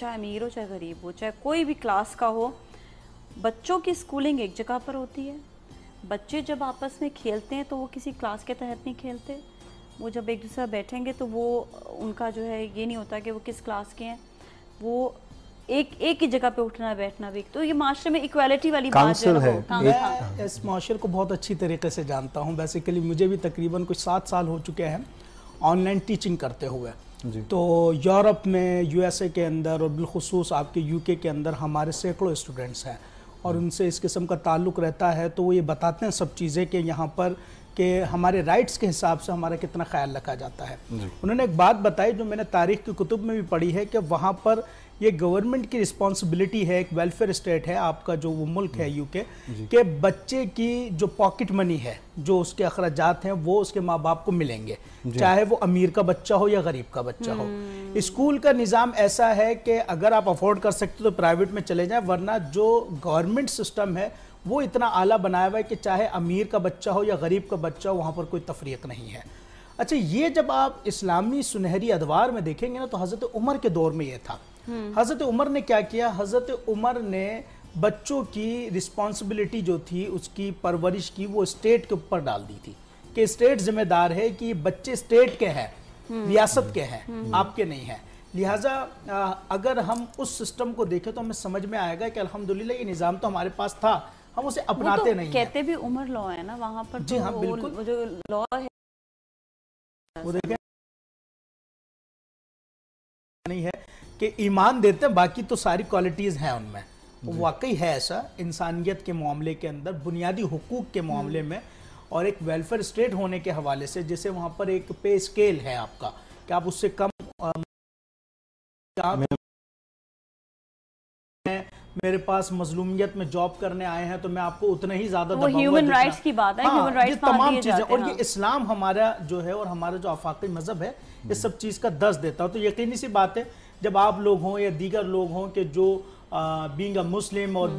चाहे अमीर हो चाहे गरीब हो, चाहे कोई भी क्लास का हो, बच्चों की स्कूलिंग एक जगह पर होती है। बच्चे जब आपस में खेलते हैं तो वो किसी क्लास के तहत नहीं खेलते, वो जब एक दूसरे बैठेंगे तो वो उनका जो है ये नहीं होता कि वो किस क्लास के हैं, वो एक ही जगह पे उठना बैठना भी। तो ये माशरे में इक्वालिटी वाली बात जो है मैं इस माशरे को बहुत अच्छी तरीके से जानता हूँ। बेसिकली मुझे भी तकरीबन कुछ 7 साल हो चुके हैं ऑनलाइन टीचिंग करते हुए। तो यूरोप में, यूएसए के अंदर और बिलखुसूस आपके यूके के अंदर हमारे सैकड़ों स्टूडेंट्स हैं और उनसे इस किस्म का ताल्लुक़ रहता है। तो वो ये बताते हैं सब चीज़ें कि यहाँ पर कि हमारे राइट्स के हिसाब से हमारा कितना ख्याल रखा जाता है। उन्होंने एक बात बताई जो मैंने तारीख़ की कुतुब में भी पढ़ी है कि वहाँ पर ये गवर्नमेंट की रिस्पॉन्सिबिलिटी है, एक वेलफेयर स्टेट है आपका जो वो मुल्क है यूके, कि बच्चे की जो पॉकेट मनी है, जो उसके अखराजात हैं, वो उसके माँ बाप को मिलेंगे, चाहे वो अमीर का बच्चा हो या गरीब का बच्चा हो। स्कूल का निज़ाम ऐसा है कि अगर आप अफोर्ड कर सकते हो तो प्राइवेट में चले जाएं, वरना जो गवर्नमेंट सिस्टम है वो इतना आला बनाया हुआ है कि चाहे अमीर का बच्चा हो या गरीब का बच्चा हो, वहाँ पर कोई तफरीक नहीं है। अच्छा, ये जब आप इस्लामी सुनहरी अदवार में देखेंगे ना तो हज़रत उमर के दौर में ये था। हज़रत उमर ने क्या किया? हज़रत उमर ने बच्चों की रिस्पॉन्सिबिलिटी जो थी उसकी परवरिश की वो स्टेट के ऊपर डाल दी थी कि स्टेट जिम्मेदार है कि बच्चे स्टेट के हैं, रियासत के हैं, आपके नहीं हैं। लिहाजा अगर हम उस सिस्टम को देखें तो हमें समझ में आएगा कि अल्हम्दुलिल्लाह ये निज़ाम तो हमारे पास था, हम उसे अपनाते तो नहीं कहते भी उमर लॉ है ना वहाँ पर। जी हाँ, बिल्कुल। वो जो लॉ है वो देखें नहीं है कि ईमान देते हैं, बाकी तो सारी क्वालिटीज़ हैं उनमें। वाकई है ऐसा इंसानियत के मामले के अंदर, बुनियादी हुकूक के मामले में और एक वेलफेयर स्टेट होने के हवाले से, जैसे वहाँ पर एक पे स्केल है आपका कि आप उससे कम मेरे पास मजलूमियत में जॉब करने आए हैं तो मैं आपको उतना ही ज्यादा वो ह्यूमन राइट्स की बात है। ह्यूमन राइट्स तमाम चीजें, और ये इस्लाम हमारा जो है और हमारा जो आफाकी मजहब है इस सब चीज का दस देता हो। तो यकीनी सी बात है जब आप लोग हों या दीगर लोग हों कि जो बीइंग अ मुस्लिम और